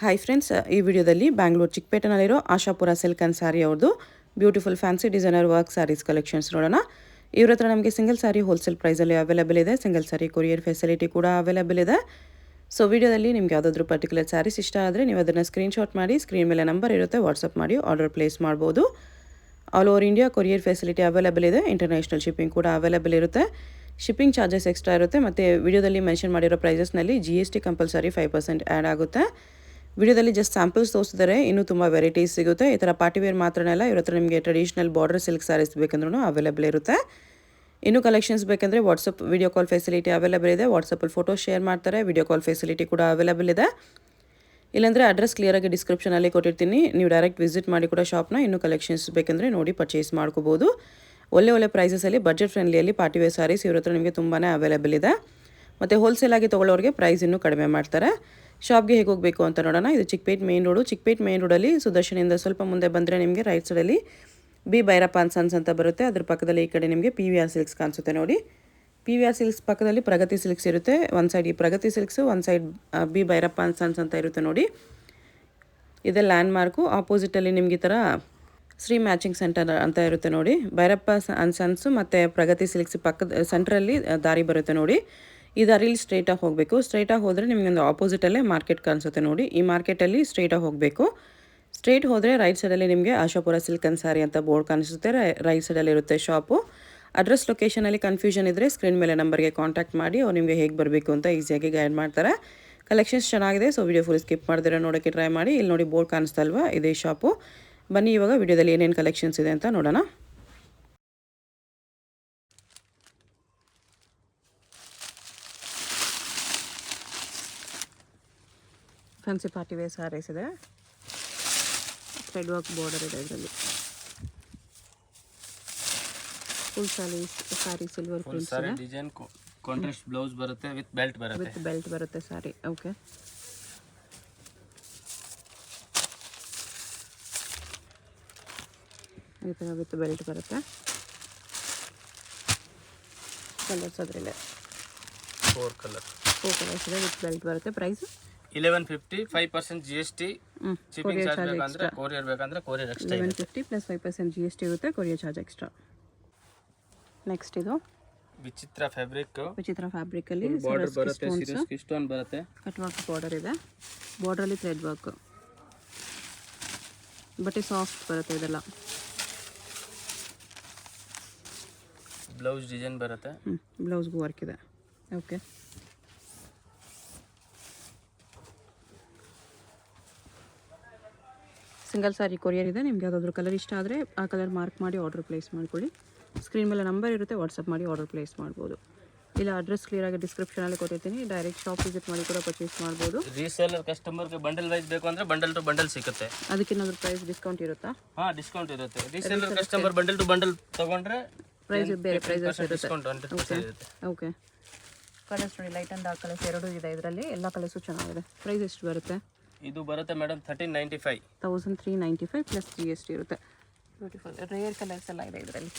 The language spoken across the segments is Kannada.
ಹಾಯ್ ಫ್ರೆಂಡ್ಸ್, ಈ ವಿಡಿಯೋದಲ್ಲಿ ಬ್ಯಾಂಗ್ಳೂರು ಚಿಕ್ಕಪೇಟೆನಲ್ಲಿರೋ ಆಶಾಪುರ ಸಿಲ್ಕ್ ಆ್ಯಂಡ್ ಸ್ಯಾರಿ ಅವ್ರದ್ದು beautiful fancy designer work saris collections ನೋಡೋಣ. ಇವ್ರ ಹತ್ರ ನಮಗೆ ಸಿಂಗಲ್ ಸ್ಯಾರಿ ಹೋಲ್ಸೇಲ್ ಪ್ರೈಸಲ್ಲಿ ಅವೈಲೇಬಲ್ ಇದೆ. ಸಿಂಗಲ್ ಸ್ಯಾರಿ ಕೊರಿಯರ್ ಫೆಸಿಲಿಟಿ ಕೂಡ ಅವೈಲೇಬಲ್ ಇದೆ. ಸೊ ವಿಡಿಯೋದಲ್ಲಿ ನಿಮ್ಗೆ ಯಾವುದಾದ್ರೂ ಪರ್ಟಿಕ್ಯುಲರ್ ಸ್ಯಾರೀಸ್ ಇಷ್ಟ ಆದರೆ ನೀವು ಅದನ್ನು ಸ್ಕ್ರೀನ್ಶಾಟ್ ಮಾಡಿ, ಸ್ಕ್ರೀನ್ ಮೇಲೆ ನಂಬರ್ ಇರುತ್ತೆ, ವಾಟ್ಸಪ್ ಮಾಡಿ ಆರ್ಡರ್ ಪ್ಲೇಸ್ ಮಾಡ್ಬೋದು. All over India courier facility available ಇದೆ. ಇಂಟರ್ನ್ಯಾಷನಲ್ ಶಿಪ್ಪಿಂಗ್ ಕೂಡ ಅವೈಲೇಬಲ್ ಇರುತ್ತೆ. ಶಿಪ್ಪಿಂಗ್ ಚಾರ್ಜಸ್ ಎಕ್ಸ್ಟ್ರಾ ಇರುತ್ತೆ. ಮತ್ತು ವಿಡಿಯೋದಲ್ಲಿ ಮೆನ್ಷನ್ ಮಾಡಿರೋ ಪ್ರೈಸಸ್ನಲ್ಲಿ GST ಕಂಪಲ್ಸರಿ 5% ಆ್ಯಡ್ ಆಗುತ್ತೆ. ವಿಡಿಯೋದಲ್ಲಿ ಜಸ್ಟ್ ಸ್ಯಾಂಪಲ್ಸ್ ತೋರಿಸಿದರೆ ಇನ್ನೂ ತುಂಬ ವೆರೈಟೀಸ್ ಸಿಗುತ್ತೆ. ಈ ಥರ ಪಾರ್ಟಿವೇರ್ ಮಾತ್ರನೇ ಅಲ್ಲ, ಇವ್ರ ಹತ್ರ ನಿಮಗೆ ಟ್ರೆಡಿಷನಲ್ ಬಾರ್ಡರ್ ಸಿಲ್ಕ್ ಸ್ಯಾರೀಸ್ ಬೇಕಂದ್ರೂ ಅವೈಲೇಬಲ್ ಇರುತ್ತೆ. ಇನ್ನೂ ಕಲೆಕ್ಷನ್ಸ್ ಬೇಕಂದರೆ WhatsApp video call facility available ಇದೆ. ವಾಟ್ಸಪ್ಪಲ್ಲಿ ಫೋಟೋ ಶೇರ್ ಮಾಡ್ತಾರೆ. ವಿಡಿಯೋ ಕಾಲ್ ಫೆಸಿಲಿಟಿ ಕೂಡ ಅವೈಲೇಬಲ್ ಇದೆ. ಇಲ್ಲಾಂದರೆ ಅಡ್ರೆಸ್ ಕ್ಲಿಯರಾಗಿ ಡಿಸ್ಕ್ರಿಪ್ಷನಲ್ಲಿ ಕೊಟ್ಟಿರ್ತೀನಿ, ನೀವು ಡೈರೆಕ್ಟ್ ವಿಸಿಟ್ ಮಾಡಿ ಕೂಡ ಶಾಪ್ನ. ಇನ್ನೂ ಕಲೆಕ್ಷನ್ಸ್ ಬೇಕಂದರೆ ನೋಡಿ ಪರ್ಚೇಸ್ ಮಾಡ್ಕೋಬೋದು. ಒಳ್ಳೆ ಪ್ರೈಸಸಲ್ಲಿ ಬಜೆಟ್ ಫ್ರೆಂಡ್ಲಿಯಲ್ಲಿ ಪಾರ್ಟಿವೇರ್ ಸ್ಯಾರೀಸ್ ಇವ್ರ ಹತ್ರ ನಿಮಗೆ ತುಂಬಾ ಅವೈಲೇಬಲ್ ಇದೆ. ಮತ್ತು ಹೋಲ್ಸೇಲಾಗಿ ತೊಗೊಳ್ಳೋರಿಗೆ ಪ್ರೈಸ್ ಇನ್ನೂ ಕಡಿಮೆ ಮಾಡ್ತಾರೆ. ಶಾಪ್ಗೆ ಹೇಗೆ ಹೋಗಬೇಕು ಅಂತ ನೋಡೋಣ. ಇದು Chickpet main road. Chickpet main ರೋಡಲ್ಲಿ ಸುದರ್ಶನಿಂದ ಸ್ವಲ್ಪ ಮುಂದೆ ಬಂದರೆ ನಿಮಗೆ ರೈಟ್ ಸೈಡಲ್ಲಿ ಬಿ ಭೈರಪ್ಪ ಆ್ಯಂಡ್ ಸನ್ಸ್ ಅಂತ ಬರುತ್ತೆ. ಅದ್ರ ಪಕ್ಕದಲ್ಲಿ ಈ ಕಡೆ ನಿಮಗೆ PVR ಸಿಲ್ಕ್ಸ್ ಕಾಣಿಸುತ್ತೆ ನೋಡಿ. PVR ಸಿಲ್ಕ್ಸ್ ಪಕ್ಕದಲ್ಲಿ ಪ್ರಗತಿ ಸಿಲ್ಕ್ಸ್ ಇರುತ್ತೆ. ಒಂದು ಸೈಡ್ ಈ ಪ್ರಗತಿ ಸಿಲ್ಕ್ಸು, ಒಂದು side B Bhyrappa and sons ಅಂತ ಇರುತ್ತೆ ನೋಡಿ. ಇದೆ ಲ್ಯಾಂಡ್ ಮಾರ್ಕು. ಆಪೋಸಿಟಲ್ಲಿ ನಿಮಗೆ ಈ ಥರ ಶ್ರೀ ಮ್ಯಾಚಿಂಗ್ ಸೆಂಟರ್ ಅಂತ ಇರುತ್ತೆ ನೋಡಿ. ಭೈರಪ್ಪ ಆ್ಯಂಡ್ ಸನ್ಸು ಮತ್ತು ಪ್ರಗತಿ ಸಿಲ್ಕ್ಸ್ ಪಕ್ಕದ ಸೆಂಟ್ರಲ್ಲಿ ದಾರಿ ಬರುತ್ತೆ ನೋಡಿ. ಈ ದಾರಿಲಿ ಸ್ಟ್ರೈಟಾಗಿ ಹೋಗಬೇಕು. ಸ್ಟ್ರೈಟಾಗಿ ಹೋದರೆ ನಿಮಗೊಂದು ಆಪೋಸಿಟಲ್ಲೇ ಮಾರ್ಕೆಟ್ ಕಾಣಿಸುತ್ತೆ ನೋಡಿ. ಈ ಮಾರ್ಕೆಟಲ್ಲಿ ಸ್ಟ್ರೈಟಾಗಿ ಹೋಗಬೇಕು. ಸ್ಟ್ರೈಟ್ ಹೋದರೆ ರೈಟ್ ಸೈಡಲ್ಲಿ ನಿಮಗೆ ಆಶಾಪುರ ಸಿಲ್ಕ್ ಆ್ಯಂಡ್ ಸ್ಯಾರಿ ಅಂತ ಬೋರ್ಡ್ ಕಾಣಿಸುತ್ತೆ. ರೈಟ್ ಸೈಡಲ್ಲಿ ಇರುತ್ತೆ ಶಾಪು. ಅಡ್ರೆಸ್ ಲೊಕೇಶನಲ್ಲಿ ಕನ್ಫ್ಯೂಷನ್ ಇದ್ದರೆ ಸ್ಕ್ರೀನ್ ಮೇಲೆ ನಂಬರ್ಗೆ ಕಾಂಟ್ಯಾಕ್ಟ್ ಮಾಡಿ, ಅವ್ರು ನಿಮಗೆ ಹೇಗೆ ಬರಬೇಕು ಅಂತ ಈಸಿಯಾಗಿ ಗೈಡ್ ಮಾಡ್ತಾರೆ. ಕಲೆಕ್ಷನ್ಸ್ ಚೆನ್ನಾಗಿದೆ. ಸೊ ವಿಡಿಯೋ ಫುಲ್ ಸ್ಕಿಪ್ ಮಾಡಿದ್ರೆ ನೋಡೋಕ್ಕೆ ಟ್ರೈ ಮಾಡಿ. ಇಲ್ಲಿ ನೋಡಿ ಬೋರ್ಡ್ ಕಾಣಿಸ್ತಾ ಅಲ್ವಾ, ಇದೇ ಶಾಪು. ಬನ್ನಿ ಇವಾಗ ವಿಡಿಯೋದಲ್ಲಿ ಏನೇನು ಕಲೆಕ್ಷನ್ಸ್ ಇದೆ ಅಂತ ನೋಡೋಣ. ಫ್ಯಾನ್ಸಿ ಪಾರ್ಟಿ ವೇರ್ ಸ್ಯಾರೀಸ್ ಇದೆ. ಥ್ರೆಡ್ ವರ್ಕ್ ಬಾರ್ಡರ್ ಇದೆ ಇದರಲ್ಲಿ. ಫುಲ್ ಸ್ಯಾರಿ ಸಿಲ್ವರ್ ಪ್ರಿಂಟ್ಸ್ ಇದೆ. ಡಿಸೈನ್ ಕಾಂಟ್ರಾಸ್ಟ್ ಬ್ಲೌಸ್ ಬರುತ್ತೆ, ವಿತ್ ಬೆಲ್ಟ್ ಬರುತ್ತೆ ಸ್ಯಾರಿ. ಓಕೆ, ಈ ಥರ ವಿತ್ ಬೆಲ್ಟ್ ಬರುತ್ತೆ. ಕಲರ್ಸ್ ಅದರಲ್ಲೇ 4 ಕಲರ್ಸ್ ಇದೆ. ವಿತ್ ಬೆಲ್ಟ್ ಬರುತ್ತೆ. Price 1150, 5% GST. ಶಿಪ್ಪಿಂಗ್ ಚಾರ್ಜ್ ಬೇಕಂದ್ರೆ ಕೊರಿಯರ್ ಎಕ್ಸ್ಟ್ರಾ 1150 ಪ್ಲಸ್ 5% GST ಇರುತ್ತೆ. Courier charge extra. ನೆಕ್ಸ್ಟ್ ಇದು ವಿಚಿತ್ರ ಫ್ಯಾಬ್ರಿಕಲ್ಲಿ ಬಾರ್ಡರ್ ಬರುತ್ತೆ, ಸ್ಟೋನ್ ಬರುತ್ತೆ, ಕಟ್ ವರ್ಕ್ ಬಾರ್ಡರ್ ಇದೆ. ಬಾರ್ಡ್ರಲ್ಲಿ ಥ್ರೆಡ್ ವರ್ಕ್, ಬಟ್ಟೆ ಸಾಫ್ಟ್ ಬರುತ್ತೆ ಇದೆಲ್ಲ. ಬ್ಲೌಸ್ ಡಿಸೈನ್ ಬರುತ್ತೆ. ಬ್ಲೌಸ್ಗೂ ವರ್ಕ್ ಇದೆ. ಓಕೆ, ಸಿಂಗಲ್ ಸ್ಯಾರಿ ಕೊರಿಯರ್ ಇದೆ. ನಿಮ್ಗೆ ಯಾವುದಾದ್ರೂ ಕಲರ್ ಇಷ್ಟ ಆದರೆ ಆ ಕಲರ್ ಮಾರ್ಕ್ ಮಾಡಿ ಆರ್ಡರ್ ಪ್ಲೇಸ್ ಮಾಡ್ಕೊಳ್ಳಿ. ಸ್ಕ್ರೀನ್ ಮೇಲೆ ನಂಬರ್ ಇರುತ್ತೆ, ವಾಟ್ಸಪ್ ಮಾಡಿ ಆರ್ಡರ್ ಪ್ಲೇಸ್ ಮಾಡ್ಬೋದು. ಇಲ್ಲ ಅಡ್ರೆಸ್ ಕ್ಲಿಯರಾಗಿ ಡಿಸ್ಕ್ರಿಪ್ಷನಲ್ಲಿ ಕೊಟ್ಟಿರ್ತೀನಿ, ಡೈರೆಕ್ಟ್ ಶಾಪ್ ವಿಸಿಟ್ ಮಾಡಿ ಕೂಡ ಪರ್ಚೇಸ್ ಮಾಡ್ಬೋದು. ರೀಸೇಲರ್ ಕಸ್ಟಮರ್ಗೆ ಬಂಡಲ್ ವೈಸ್ ಬೇಕು ಅಂದ್ರೆ ಬಂಡಲ್ ಟು ಬಂಡಲ್ ಸಿಗುತ್ತೆ. ಅದಕ್ಕೇನಾದರೂ ಪ್ರೈಸ್ ಡಿಸ್ಕೌಂಟ್ ಇರುತ್ತಾ? ಹಾಂ, ಡಿಸ್ಕೌಂಟ್ ಇರುತ್ತೆ. Reseller customer bundle to bundle ತಗೊಂಡ್ರೆ ಪ್ರೈಸ್ ಬೇರೆ ಪ್ರೈಸಸ್ ಇರುತ್ತೆ. ಡಿಸ್ಕೌಂಟ್ 100% ಇರುತ್ತೆ. ಓಕೆ, ಕಲರ್ಸ್ ನೋಡಿ, ಲೈಟ್ ಆ್ಯಂಡ್ ಡಾರ್ಕ್ ಕಲರ್ಸ್ ಎರಡೂ ಇದೆ ಇದರಲ್ಲಿ. ಎಲ್ಲ ಕಲರ್ಸು ಚೆನ್ನಾಗಿದೆ. ಪ್ರೈಸ್ ಎಷ್ಟು ಬರುತ್ತೆ? ಇದು ಬರುತ್ತೆ ಮೇಡಮ್ 1395. 1395 ಪ್ಲಸ್ GST ಇರುತ್ತೆ. ಬ್ಯೂಟಿಫುಲ್ ರೇರ್ ಕಲರ್ಸ್ ಎಲ್ಲ ಇದೆ ಇದರಲ್ಲಿ.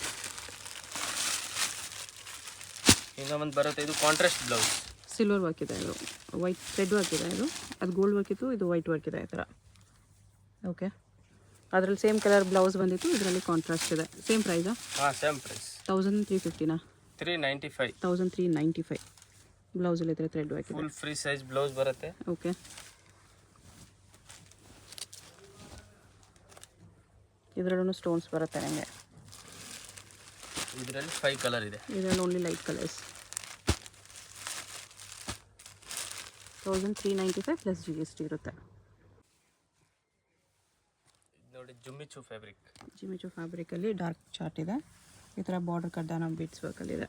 ಈಗ ಒಂದು ಬರುತ್ತೆ, ಇದು ಕಾಂಟ್ರಾಸ್ಟ್ ಬ್ಲೌಸ್, ಸಿಲ್ವರ್ ವರ್ಕ್ ಇದೆ. ಇದು ವೈಟ್ ಥ್ರೆಡ್ ವರ್ಕ್ ಇದೆ. ಅದು ಗೋಲ್ಡ್ ವರ್ಕ್ ಇತ್ತು, ಇದು ವೈಟ್ ವರ್ಕ್ ಇದೆ ಈ ಥರ. ಓಕೆ, ಅದರಲ್ಲಿ ಸೇಮ್ ಕಲರ್ ಬ್ಲೌಸ್ ಬಂದಿತ್ತು, ಇದರಲ್ಲಿ ಕಾಂಟ್ರಾಸ್ಟ್ ಇದೆ. ಸೇಮ್ ಪ್ರೈಸಾ? ಹಾಂ, ಸೇಮ್ ಪ್ರೈಸ್. 1350ನಾ? 395. 1395. ಬ್ಲೌಸಲ್ಲಿ ಈ ಥರ ಥ್ರೆಡ್ ವರ್ಕ್ ಇದೆ. ಫುಲ್ ಫ್ರೀ ಸೈಜ್ ಬ್ಲೌಸ್ ಬರುತ್ತೆ. ಓಕೆ, ಇದರಲ್ಲೂ ಸ್ಟೋನ್ಸ್ ಬರುತ್ತೆ ನಿಮಗೆ. ಇದರಲ್ಲಿ 5 ಕಲರ್ ಇದೆ. ಇದರಲ್ಲಿ only light colours. 1395 plus GST ಇರುತ್ತೆ. ನೋಡಿ, ಜುಮ್ಮಿಚು ಫ್ಯಾಬ್ರಿಕಲ್ಲಿ ಡಾರ್ಕ್ ಚಾರ್ಟ್ ಇದೆ. ಈ ಥರ ಬಾರ್ಡರ್ ಕಡ್ಡಾನ ಬೀಟ್ಸ್ ವರ್ಕಲ್ಲಿದೆ.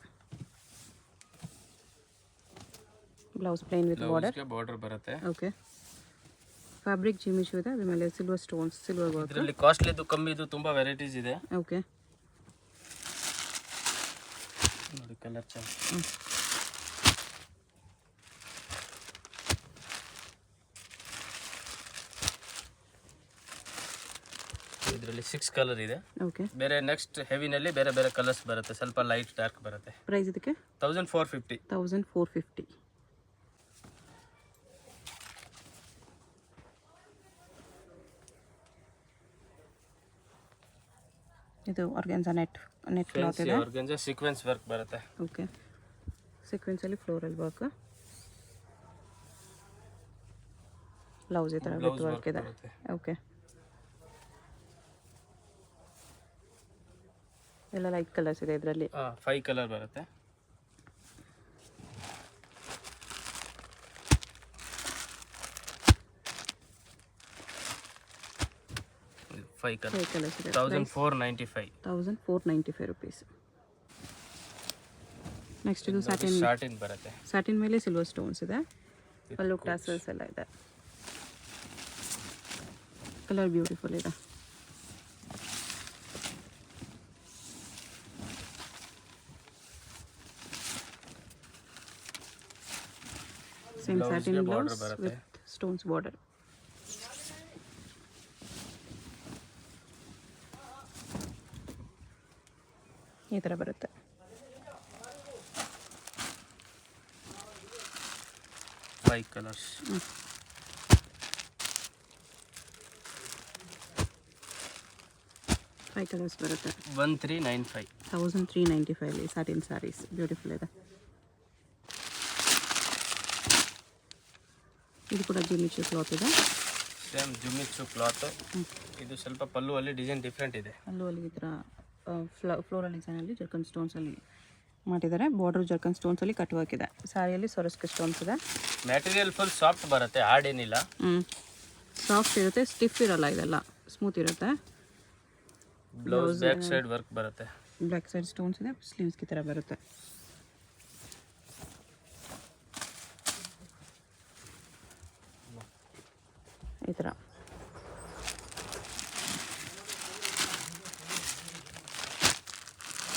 ಬ್ಲೌಸ್ ಪ್ಲೇನ್ ವಿತ್ ಬಾರ್ಡರ್ ಬರುತ್ತೆ. ಓಕೆ, ಫ್ಯಾಬ್ರಿಕ್ ಜಿಮಿಚು ಇದೆ. ಅದ್ರ ಮೇಲೆ ಸಿಲ್ವರ್ ಸ್ಟೋನ್ಸ್, ಸಿಲ್ವರ್ ವರ್ಕ್. ಇದರಲ್ಲಿ ಕಾಸ್ಟ್ಲಿದು ಕಮ್ಮಿದು ತುಂಬಾ ವೆರೈಟೀಸ್ ಇದೆ. ಓಕೆ, ನೋಡಿ ಕಲರ್ ಚೆನ್ನಾಗಿ. ಇದರಲ್ಲಿ 6 ಕಲರ್ ಇದೆ. ಓಕೆ, ಬೇರೆ ನೆಕ್ಸ್ಟ್ ಹೆವಿನಲ್ಲಿ ಬೇರೆ ಬೇರೆ ಕಲರ್ಸ್ ಬರುತ್ತೆ, ಸ್ವಲ್ಪ ಲೈಟ್ ಡಾರ್ಕ್ ಬರುತ್ತೆ. ಪ್ರೈಸ್ ಇದಕ್ಕೆ 1450. 1450. ಇದು ಆರ್ಗೆನ್ಸಾ ನೆಟ್ ಕ್ಲಾತ್ ಇದೆ. ಆರ್ಗೆನ್ಸಾ ಸೀಕ್ವೆನ್ಸ್ ವರ್ಕ್ ಬರುತ್ತೆ. ಓಕೆ, ಸೀಕ್ವೆನ್ಸಲ್ಲಿ ಫ್ಲೋರಲ್ ವರ್ಕ್, ಬ್ಲೌಸ್ ಈ ಥರ ವಿತ್ ವರ್ಕ್ ಇದೆ. ಓಕೆ, ಎಲ್ಲ ಲೈಟ್ ಕಲರ್ಸ್ ಇದೆ ಇದರಲ್ಲಿ. 5 ಕಲರ್ ಬರುತ್ತೆ. ಫೈವ್ ಕಲರ್ಸ್ ಇದೆ. 1495 rupees. ನೆಕ್ಸ್ಟ್ ಇದು ಸ್ಯಾಟಿನ್ ಬರುತ್ತೆ. ಸ್ಯಾಟಿನ್ ಮೇಲೆ ಸಿಲ್ವರ್ ಸ್ಟೋನ್ಸ್ ಇದೆ, ಪಲ್ಲು ಟಾಸಲ್ಸ್ ಎಲ್ಲ ಇದೆ. ಕಲರ್ ಬ್ಯೂಟಿಫುಲ್ ಇದೆ. Same satin blouse with stones border. ಈ ಥರ ಬರುತ್ತೆ. Five colours. ಫೈವ್ ಕಲರ್ಸ್ ಬರುತ್ತೆ. 1395 ಸ್ಯಾಟಿನ್ ಸ್ಯಾರೀಸ್ ಬ್ಯೂಟಿಫುಲ್ ಇದೆ. ಇದು ಕೂಡ ಜಿಮಿಚು ಕ್ಲಾತ್ ಇದೆ. Same Jimmy Choo cloth. ಇದು ಸ್ವಲ್ಪ ಪಲ್ಲುವಲ್ಲಿ ಡಿಸೈನ್ ಡಿಫ್ರೆಂಟ್ ಇದೆ. ಪಲ್ಲುವಲ್ಲಿ ಈ ಥರ ಫ್ಲೋರಲ್ ಡಿಸೈನಲ್ಲಿ ಜರ್ಕನ್ ಸ್ಟೋನ್ಸಲ್ಲಿ ಮಾಡಿದ್ದಾರೆ. ಬಾರ್ಡರ್ ಜರ್ಕನ್ ಸ್ಟೋನ್ಸಲ್ಲಿ ಕಟ್ ವರ್ಕ್ ಇದೆ. ಸ್ಯಾರಿಯಲ್ಲಿ ಸೊರಸ್ಕೆ ಸ್ಟೋನ್ಸ್ ಇದೆ. ಮ್ಯಾಟೀರಿಯಲ್ ಫುಲ್ ಸಾಫ್ಟ್ ಬರುತ್ತೆ, ಹಾರ್ಡ್ ಏನಿಲ್ಲ. ಸಾಫ್ಟ್ ಇರುತ್ತೆ, ಸ್ಟಿಫ್ ಇರಲ್ಲ, ಇದೆಲ್ಲ ಸ್ಮೂತ್ ಇರುತ್ತೆ. ಬ್ಲೌಸ್ ಬ್ಯಾಕ್ ಸೈಡ್ ವರ್ಕ್ ಬರುತ್ತೆ. ಬ್ಯಾಕ್ ಸೈಡ್ ಸ್ಟೋನ್ಸ್ ಇದೆ, ಸ್ಲೀವ್ಸ್ಗೆ ಈ ಥರ ಬರುತ್ತೆ. ಈ ಥರ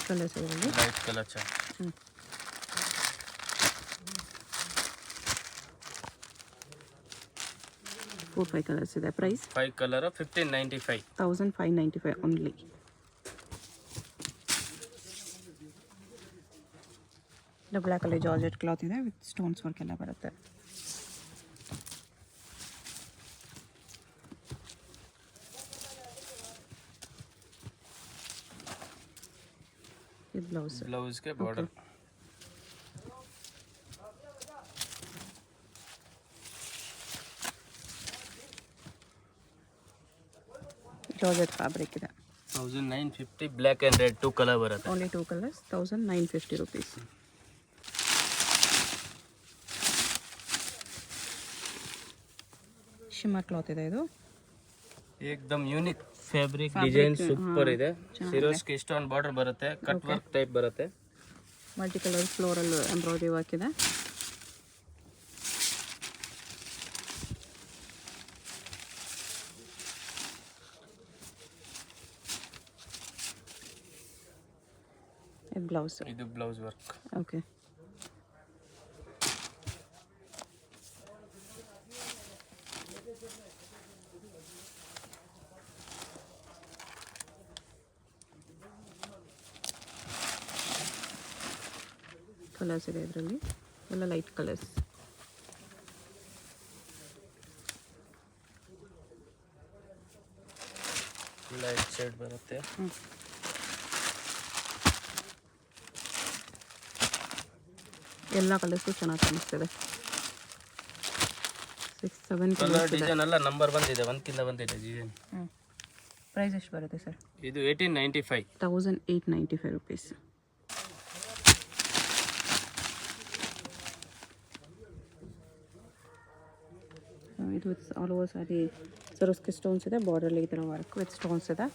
ಕಲರ್ಸ್ ಇದರಲ್ಲಿ. Light colour chart. 4-5 ಕಲರ್ಸ್ ಇದೆ. Price 5 colour 1595. 1595 ಓನ್ಲಿ. ಬ್ಲ್ಯಾಕಲ್ಲಿ ಜಾರ್ಜೆಟ್ ಕ್ಲಾತ್ ಇದೆ ವಿತ್ ಸ್ಟೋನ್ಸ್ ವರ್ಕ್ ಎಲ್ಲ ಬರುತ್ತೆ. ಇದು ಬ್ಲೌಸ್ಗೆ ಬಾರ್ಡರ್. ಜಾರ್ಜೆಟ್ ಫ್ಯಾಬ್ರಿಕ್ ಇದೆ. 1950 ಬ್ಲ್ಯಾಕ್ ಆ್ಯಂಡ್ ರೆಡ್ 2 ಕಲರ್ ಬರುತ್ತೆ. Only 2 colours 1950 rupees. Shimmer cloth ಇದೆ. ಇದು ಏಕ್ದಮ್ ಯೂನಿಕ್ ಫ್ಯಾಬ್ರಿಕ್, ಡಿಸೈನ್ ಸೂಪರ್ ಇದೆ. ಸಿರೋಸ್ಗೆ ಸ್ಟೋನ್ ಬಾರ್ಡರ್ ಬರುತ್ತೆ, ಕಟ್ ವರ್ಕ್ ಟೈಪ್ ಬರುತ್ತೆ. Multi colour floral embroidery work ಇದೆ. ಬ್ಲೌಸ್, ಇದು ಬ್ಲೌಸ್ ವರ್ಕ್. ಓಕೆ, ಕಲರ್ಸ್ ಇದೆ ಇದರಲ್ಲಿ, ಎಲ್ಲ ಲೈಟ್ ಕಲರ್ಸ್. ಲೈಟ್ ಶೇಡ್ ಬರುತ್ತೆ. ಎಲ್ಲ ಕಲರ್ಸು ಚೆನ್ನಾಗಿ ಕಾಣಿಸ್ತಿದೆ. 6-7 ಕಲರ್ ಡಿಸೈನ್ ಎಲ್ಲ ನಂಬರ್ ಬಂದಿದೆ, ಒಂದಕ್ಕಿಂತ ಬಂದಿದೆ ಡಿಸೈನ್. ಪ್ರೈಸ್ ಎಷ್ಟು ಬರುತ್ತೆ ಸರ್? ಇದು 1895. 1895 rupees. ಇದು ಆಲ್ ಓವರ್ ಸಾರಿ ಸರೋಸ್ಕೆ ಸ್ಟೋನ್ಸ್ ಇದೆ. ಬಾರ್ಡರ್ಲಿ ಈ ಥರ ವರ್ಕ್ ವಿತ್ ಸ್ಟೋನ್ಸ್ ಇದೆ.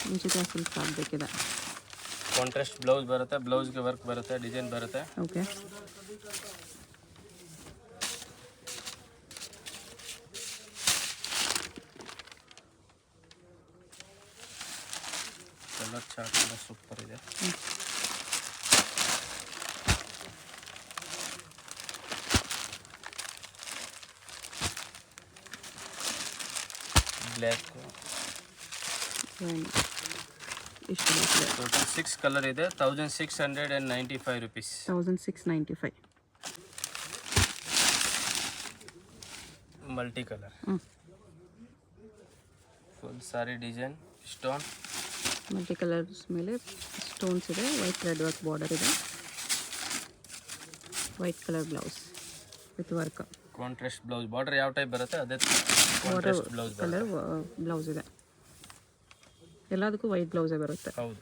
ಮುಂಚಿತ ಫುಲ್ ಫ್ಯಾಬ್ರಿಕ್ ಇದೆ. ಕಾಂಟ್ರಾಸ್ಟ್ ಬ್ಲೌಸ್ ಬರುತ್ತೆ, ಬ್ಲೌಸ್ಗೆ ವರ್ಕ್ ಬರುತ್ತೆ, ಡಿಸೈನ್ ಬರುತ್ತೆ. ಓಕೆ, ಕಲರ್ ಚಾರ್ಟ್ ಎಲ್ಲ ಸೂಪರ್ ಇದೆ. ಬ್ಲ್ಯಾಕ್ ಇಷ್ಟು ಟೋಟಲ್ 6 ಕಲರ್ ಇದೆ. 1695 rupees. 1695. ಮಲ್ಟಿ ಕಲರ್ ಹ್ಞೂ full sari design stone multi colours ಮೇಲೆ ಸ್ಟೋನ್ಸ್ ಇದೆ, ವೈಟ್ ಥ್ರೆಡ್ ವರ್ಕ್ ಬಾರ್ಡರ್ ಇದೆ, white colour blouse with work, contrast blouse. Border ಯಾವ ಟೈಪ್ ಬರುತ್ತೆ ಅದೇ border contrast blouse colour blouse ಇದೆ. ಎಲ್ಲದಕ್ಕೂ ವೈಟ್ ಬ್ಲೌಸೇ ಬರುತ್ತೆ. ಹೌದು.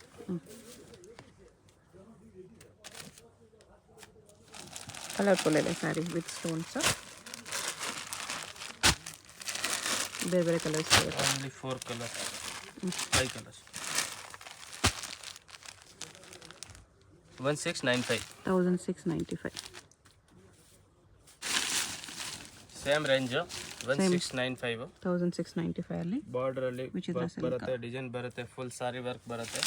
ಕಲರ್ಫುಲ್ ಇದೆ ಸ್ಯಾರಿ ವಿತ್ ಸ್ಟೋನ್ಸ್. ಬೇರೆ ಬೇರೆ ಕಲರ್ಸ್ ಇರುತ್ತೆ. Only 4 colours 5 colours 1695 1695 same range 1695 1695 ಅಲ್ಲಿ ಬಾರ್ಡರ್ ಅಲ್ಲಿ ವಿಚಿತ್ರ ವರ್ಕ್ ಬರುತ್ತೆ, ಡಿಸೈನ್ ಬರುತ್ತೆ, ಫುಲ್ ಸಾರಿ ವರ್ಕ್ ಬರುತ್ತೆ.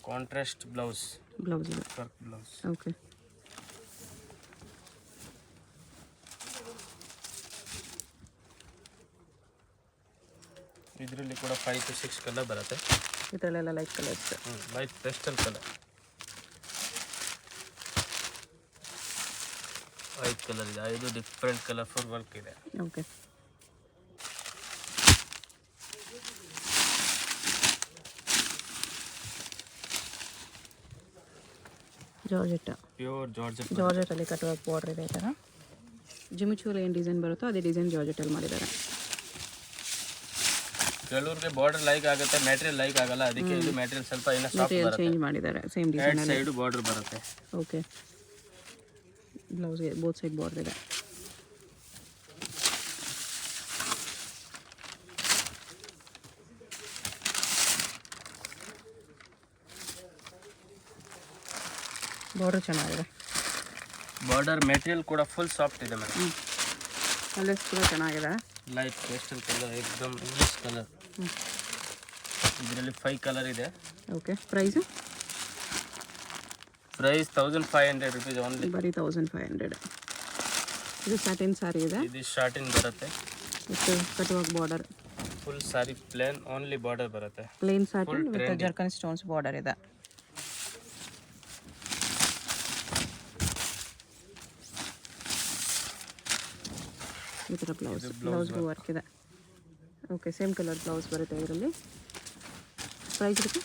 ಕಾಂಟ್ರಾಸ್ಟ್ ಬ್ಲೌಸ್ ಬ್ಲೌಸ್ ಇದೆ. Work blouse. ಓಕೆ ಇದರಲ್ಲಿ ಕೂಡ 5 to 6 ಕಲರ್ ಬರುತ್ತೆ. ಇದರಲ್ಲೆಲ್ಲ light colours. Light pastel colour, white colour ಇದೆ, 5 ಡಿಫ್ರೆಂಟ್ ಕಲರ್ಫುಲ್ ವರ್ಕ್ ಇದೆ. Okay georgette, pure georgette. ಜಾರ್ಜೆಟಲ್ಲಿ ಕಟ್ ವರ್ಕ್ ಬಾರ್ಡರ್ ಇದೆ. ಈ ಥರ ಜಿಮಿಚೂಲಿ ಏನು ಡಿಸೈನ್ ಬರುತ್ತೋ ಅದೇ ಡಿಸೈನ್ ಜಾರ್ಜೆಟಲ್ಲಿ ಮಾಡಿದ್ದಾರೆ. ಕೆಲವ್ರಿಗೆ ಬಾರ್ಡರ್ ಲೈಕ್ ಆಗುತ್ತೆ, ಮೆಟೀರಿಯಲ್ ಲೈಕ್ ಆಗಲ್ಲ, ಅದಕ್ಕೆ ಇದು ಮೆಟೀರಿಯಲ್ ಸ್ವಲ್ಪ ಏನೋ ಸಾಫ್ಟ್ ಮೆಟೀರಿಯಲ್ ಬರುತ್ತೆ. ಚೇಂಜ್ ಮಾಡಿದ್ದಾರೆ. ಸೇಮ್ ಡಿಸೈನ್ ಅಲ್ಲಿ. ಸೈಡ್ ಬಾರ್ಡರ್ ಬರುತ್ತೆ. ಓಕೆ ಬ್ಲೌಸ್ಗೆ ಬೋತ್ ಸೈಡ್ ಬಾರ್ಡರ್ ಇದೆ. ಬಾರ್ಡರ್ ಚೆನ್ನಾಗಿದೆ. ಬಾರ್ಡರ್ ಮೆಟೀರಿಯಲ್ ಕೂಡ ಫುಲ್ ಸಾಫ್ಟ್ ಇದೆ ಮೇಡಮ್. ಕಲರ್ಸ್ ಕೂಡ ಚೆನ್ನಾಗಿದೆ. ಲೈಟ್ ಪೇಸ್ಟಲ್ ಕಲರ್, ಏಕದಮ್ ಇಂಗ್ಲಿಷ್ ಕಲರ್. ಇದರಲ್ಲಿ 5 ಕಲರ್ ಇದೆ. Okay price price 1500 rupees only. ಬರೀ 1500. ಇದು ಸ್ಯಾಟಿನ್ ಸ್ಯಾರಿ ಇದೆ. ಇದು ಶಾರ್ಟಿನ್ ಬರುತ್ತೆ, with cut work border. Full sari plain only border ಬರುತ್ತೆ. Plain satin with zircon stones border ಇದೆ. ಈ ಥರ ಬ್ಲೌಸ್ಗೂ ವರ್ಕ್ ಇದೆ. ಓಕೆ ಸೇಮ್ ಕಲರ್ ಬ್ಲೌಸ್ ಬರುತ್ತೆ ಇದರಲ್ಲಿ. ಪ್ರೈಸ್ ಇರುತ್ತೆ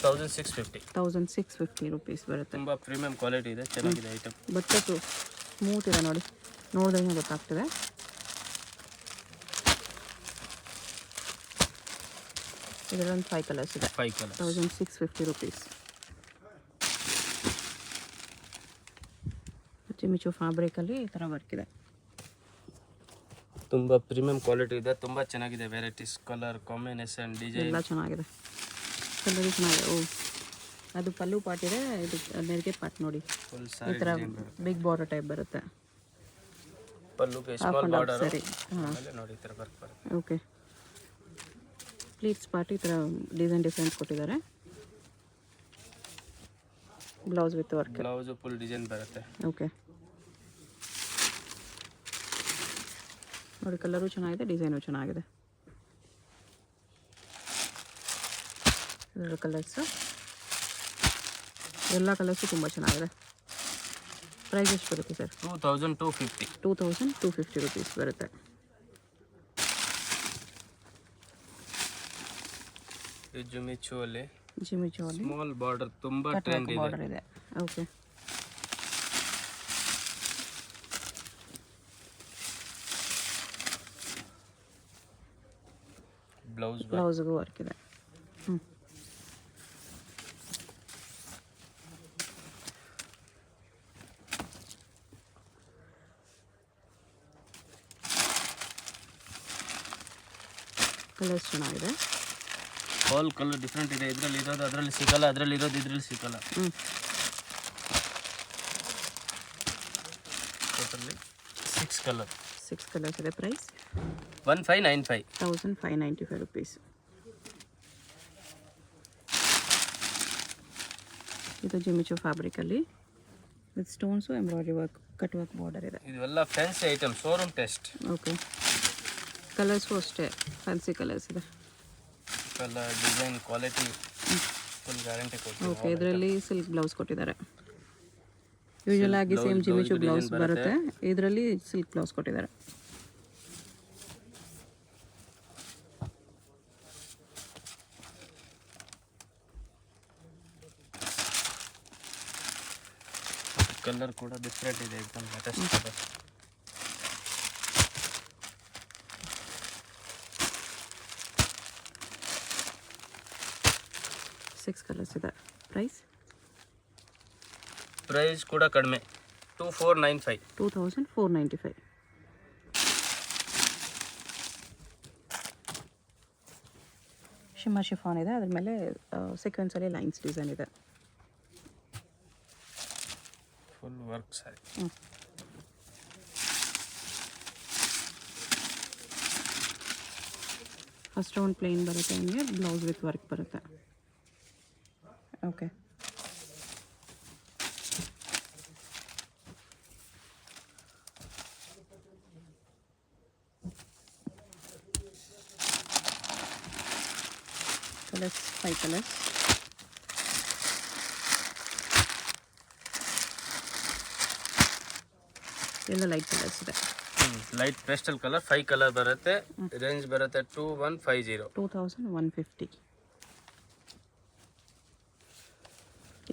1650. 1650 ರುಪೀಸ್ ಬರುತ್ತೆ. ತುಂಬ ಪ್ರೀಮಿಯಂ ಕ್ವಾಲಿಟಿ ಇದೆ, ಚೆನ್ನಾಗಿದೆ ಐಟಮ್. ಬಟ್ಟೆ ಸ್ಮೂತ್ ಇದೆ ನೋಡಿ, ನೋಡಿದ್ರೆ ಗೊತ್ತಾಗ್ತದೆ. ಇದರೊಂದು 5 ಕಲರ್ಸ್ ಇದೆ. 5 ಕಲರ್ 1650 ರುಪೀಸ್. ಜಿಮಿಚು ಫ್ಯಾಬ್ರಿಕಲ್ಲಿ ಈ ಥರ ವರ್ಕ್ ಇದೆ. ತುಂಬ ಪ್ರೀಮಿಯಂ ಕ್ವಾಲಿಟಿ ಇದೆ, ತುಂಬ ಚೆನ್ನಾಗಿದೆ. ವೆರೈಟೀಸ್, ಕಲರ್ ಕಾಂಬಿನೇಷನ್, ಡಿಸೈನ್ ಎಲ್ಲ ಚೆನ್ನಾಗಿದೆ. ಕಲರ್ ಚೆನ್ನಾಗಿದೆ. ಓ ಅದು ಪಲ್ಲು ಪಾಟ್ ಇದೆ, ಇದು ನೆರಿಗೆ ಪಾಟ್ ನೋಡಿ. ಫುಲ್ ಈ ಸಾರಿ ಥರ ಬಿಗ್ ಬಾರ್ಡರ್ ಟೈಪ್ ಬರುತ್ತೆ. ಪಲ್ಲುಗೆ ಸ್ಮಾಲ್ ಬಾರ್ಡರ್. ಸರಿ ಹಾಂ ಆಮೇಲೆ ನೋಡಿ ಈ ಥರ ವರ್ಕ್ ಬರುತ್ತೆ. ಓಕೆ ಪ್ಲೀಟ್ಸ್ ಪಾರ್ಟ್ ಈ ಥರ ಡಿಸೈನ್ ಡಿಫ್ರೆಂಟ್ ಕೊಟ್ಟಿದ್ದಾರೆ. Blouse with work. Blouse full design ಬರುತ್ತೆ. ಓಕೆ ನೋಡಿ, ಕಲರು ಚೆನ್ನಾಗಿದೆ, ಡಿಸೈನು ಚೆನ್ನಾಗಿದೆ. ಇದರ ಕಲರ್ಸು ಎಲ್ಲ ಕಲರ್ಸು ತುಂಬ ಚೆನ್ನಾಗಿದೆ. ಪ್ರೈಸ್ ಎಷ್ಟು ಬರುತ್ತೆ ಸರ್? 2250. 2250 ರುಪೀಸ್ ಬರುತ್ತೆ. ಜುಮಿಚುವಲ್ಲಿ ಜಿಮಿಚುವಲ್ಲಿ ಸ್ಮಾಲ್ ಬಾರ್ಡರ್ ತುಂಬ ಟ್ರೆಂಡ್ ಇದೆ. ಬಾರ್ಡರ್ ಇದೆ. ಓಕೆ ಬ್ಲೌಸ್ಗೂ ವರ್ಕ್ ಇದೆ. ಕಲರ್ಸ್ ಚೆನ್ನಾಗಿದೆ. ಆಲ್ ಕಲರ್ ಡಿಫ್ರೆಂಟ್ ಇದೆ. ಇದರಲ್ಲಿ ಇರೋದು ಅದರಲ್ಲಿ ಸಿಗಲ್ಲ, ಅದರಲ್ಲಿ ಇರೋದು ಇದರಲ್ಲಿ ಸಿಗಲ್ಲ. ಟೋಟಲಿ 6 ಕಲರ್ 6 ಕಲರ್ಸ್ ಇದೆ. ಪ್ರೈಸ್ 1595. 1595 ರುಪೀಸ್. ಇದು ಜಿಮಿಚು ಫ್ಯಾಬ್ರಿಕಲ್ಲಿ with stones embroidery work cut work border ಇದೆ. ಇದೆಲ್ಲ fancy item, showroom taste. Okay colours ಅಷ್ಟೇ ಫ್ಯಾನ್ಸಿ ಕಲರ್ಸ್ ಇದೆ. Colour design quality full guarantee ಕೊಡ್ತೀನಿ. ಓಕೆ, ಇದರಲ್ಲಿ ಸಿಲ್ಕ್ ಬ್ಲೌಸ್ ಕೊಟ್ಟಿದ್ದಾರೆ. ಯೂಶುವಲ್ ಆಗಿ ಸೇಮ್ ಜಿಮಿಚು ಬ್ಲೌಸ್ ಬರುತ್ತೆ, ಇದರಲ್ಲಿ ಸಿಲ್ಕ್ ಬ್ಲೌಸ್ ಕೊಟ್ಟಿದ್ದಾರೆ. ಕಲರ್ ಕೂಡ ಡಿಫ್ರೆಂಟ್ ಇದೆ, एकदम ಲೇಟೆಸ್ಟ್ ಕಲರ್. ಸಿಕ್ಸ್ ಕಲರ್ಸ್ ಇದೆ. ಪ್ರೈಸ್ ಕೂಡ ಕಡಿಮೆ, 2495. 2495. ಶಿಮ್ಮರ್ ಶಿಫಾನ್ ಇದೆ, ಅದ್ರ ಮೇಲೆ ಸೀಕ್ವೆನ್ಸಲ್ಲಿ ಲೈನ್ಸ್ ಡಿಸೈನ್ ಇದೆ. ಫುಲ್ ವರ್ಕ್ ಸಾರಿ. ಫಸ್ಟ್ ರೌಂಡ್ ಪ್ಲೇನ್ ಬರುತ್ತೆ, ನಿಮಗೆ ಬ್ಲೌಸ್ ವಿತ್ ವರ್ಕ್ ಬರುತ್ತೆ. Okay, colours 5 colours. ಎಲ್ಲ ಲೈಟ್ ಕಲರ್ಸ್ ಇದೆ. ಲೈಟ್ ಪೇಸ್ಟಲ್ ಕಲರ್ 5 ಕಲರ್ ಬರುತ್ತೆ. ರೇಂಜ್ ಬರುತ್ತೆ 2150. 2150.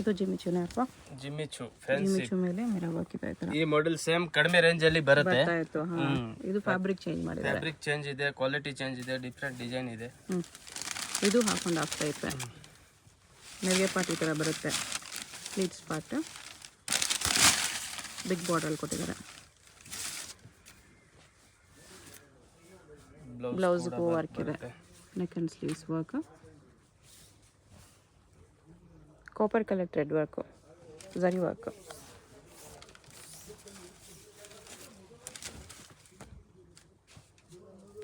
ಇದು ಜಿಮಿಚುನೇ ಅಲ್ವಾ? ಜಿಮಿಚು ಫ್ಯಾನ್ಸಿ. ಜಿಮಿಚು ಮೇಲೆ ಮಿರರ್ ವರ್ಕ್ ಇದೆ. ಈ ಮಾಡೆಲ್ ಸೇಮ್ ಕಡಿಮೆ ರೇಂಜ್ ಅಲ್ಲಿ ಬರುತ್ತೆ. ಇದು ಫ್ಯಾಬ್ರಿಕ್ ಚೇಂಜ್ ಮಾಡಿದ್ದಾರೆ. ಫ್ಯಾಬ್ರಿಕ್ ಚೇಂಜ್ ಇದೆ, ಕ್ವಾಲಿಟಿ ಚೇಂಜ್ ಇದೆ, ಡಿಫ್ರೆಂಟ್ ಡಿಸೈನ್ ಇದೆ. ಇದು ಹಾಫ್ ಅಂಡ್ ಹಾಫ್ ಟೈಪ್, ನೆರಿಗೆ ಪಾರ್ಟ್ ಈ ಥರ ಬರುತ್ತೆ. ಸ್ಲೀವ್ಸ್ ಪಾರ್ಟ್ ಬಿಗ್ ಬಾರ್ಡರ್ ಕೊಟ್ಟಿದ್ದಾರೆ. ಬ್ಲೌಸ್ಗೂ ವರ್ಕ್ ಇದೆ, neck and sleeves work, copper colour thread work, zari work.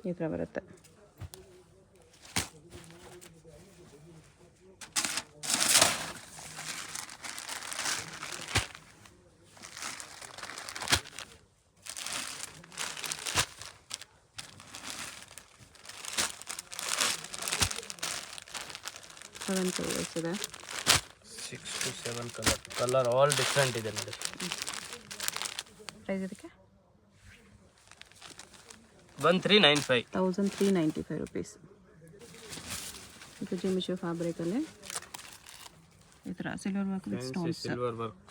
ಈ ಥರ ಬರುತ್ತೆ. ಸೆವೆನ್ ಕಲರ್ಸ್ ಇದೆ. 6 to 7 ಕಲರ್ ಆಲ್ ಡಿಫ್ರೆಂಟ್ ಇದೆ ನೋಡಿ. ಪ್ರೈಸ್ ಇದಕ್ಕೆ 1395. 1395 ರುಪೀಸ್. ಇದು ಜಿಮಿಚು ಫ್ಯಾಬ್ರಿಕಲ್ಲಿ ಈ ಥರ silver work with stones. Silver work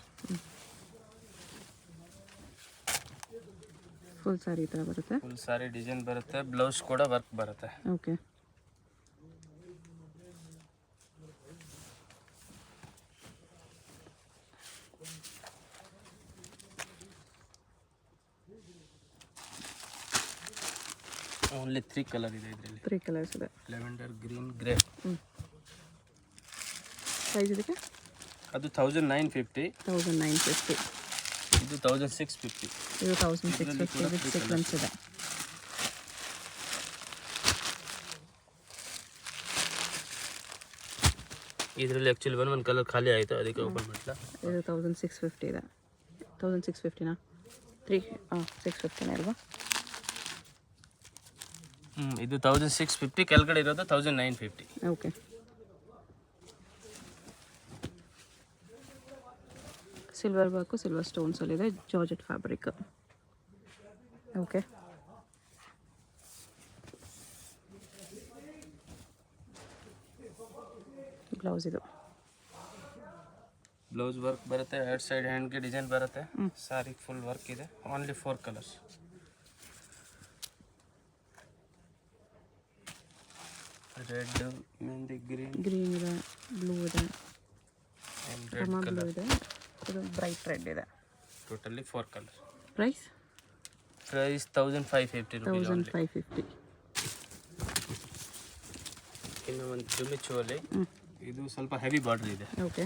full sari ಈ ಥರ ಬರುತ್ತೆ. ಫುಲ್ ಸಾರಿ ಡಿಸೈನ್ ಬರುತ್ತೆ, ಬ್ಲೌಸ್ ಕೂಡ ವರ್ಕ್ ಬರುತ್ತೆ. ಓಕೆ, ಓನ್ಲಿ 3 ಕಲರ್ ಇದೆ ಇದರಲ್ಲಿ. 3 ಕಲರ್ಸ್ ಇದೆ. Lavender, green, grey. ಪ್ರೈಸ್ ಇದಕ್ಕೆ ಅದು 1950. 1950. ಇದು 1650. ಇದು 1650 ವಿತ್ ಸೀಕ್ವೆನ್ಸ್ ಇದೆ. ಇದರಲ್ಲಿ ಆ್ಯಕ್ಚುಲಿ ಒಂದು ಕಲರ್ ಖಾಲಿ ಆಯಿತು, ಅದಕ್ಕೆ ಓಪನ್ ಮಾಡಿಲ್ಲ. ಇದು 1650 ಇದೆ. 1650ನಾ? 650 ಅಲ್ವಾ? ಇದು 1650, ಕೆಳಗಡೆ ಇರೋದು 1950. ಓಕೆ, ಸಿಲ್ವರ್ ವರ್ಕು, ಸಿಲ್ವರ್ ಸ್ಟೋನ್ಸಲ್ಲಿದೆ, ಜಾರ್ಜೆಟ್ ಫ್ಯಾಬ್ರಿಕ್. ಓಕೆ, ಬ್ಲೌಸ್ ಇದು. ಬ್ಲೌಸ್ ವರ್ಕ್ ಬರುತ್ತೆ, ಎರಡು ಸೈಡ್ ಹ್ಯಾಂಡ್ಗೆ ಡಿಸೈನ್ ಬರುತ್ತೆ. ಸಾರಿ ಫುಲ್ ವರ್ಕ್ ಇದೆ. Only 4 colours. Red, mehndi green ಇದೆ, ಬ್ಲೂ ಇದೆ, ರೆಡ್ ಬ್ಲೂ ಕಲರ್. ಇದೆ, ಇದು ಬ್ರೈಟ್ ರೆಡ್ ಇದೆ. Totally 4 colour. Price 1550 rupees only. 1550. ಇನ್ನು ಒಂದು ಜಿಮಿಚು ಅಲ್ಲಿ ಇದು ಸ್ವಲ್ಪ ಹೆವಿ ಬಾರ್ಡರ್ ಇದೆ. ಓಕೆ,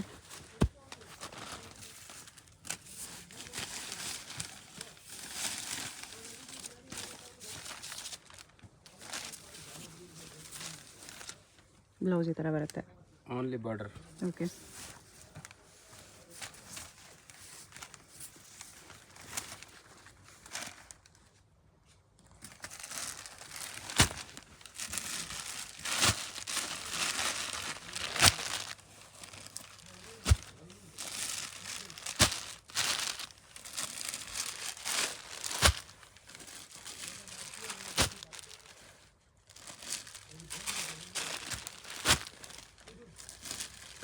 ಬ್ಲೌಸ್ ಈ ಥರ ಬರುತ್ತೆ. Only border. ಓಕೆ,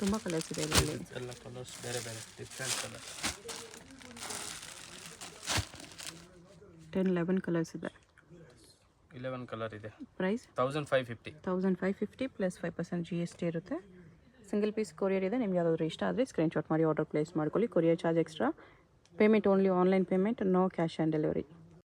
ತುಂಬ ಕಲರ್ಸ್ ಇದೆ ಇದರಲ್ಲಿ. ಎಲ್ಲ ಕಲರ್ಸ್ ಬೇರೆ ಬೇರೆ ಡಿಫ್ರೆಂಟ್ ಕಲರ್. 10-11 ಕಲರ್ಸ್ ಇದೆ. 11 ಕಲರ್ ಇದೆ. ಪ್ರೈಸ್ 1550. 1550 ಪ್ಲಸ್ 5% GST ಇರುತ್ತೆ. ಸಿಂಗಲ್ ಪೀಸ್ ಕೊರಿಯರ್ ಇದೆ. ನಿಮ್ಗೆ ಯಾವುದಾದ್ರು ಇಷ್ಟ ಆದರೆ ಸ್ಕ್ರೀನ್ಶಾಟ್ ಮಾಡಿ ಆರ್ಡರ್ ಪ್ಲೇಸ್ ಮಾಡ್ಕೊಳ್ಳಿ. Courier charge extra. Payment only online payment, no cash on delivery.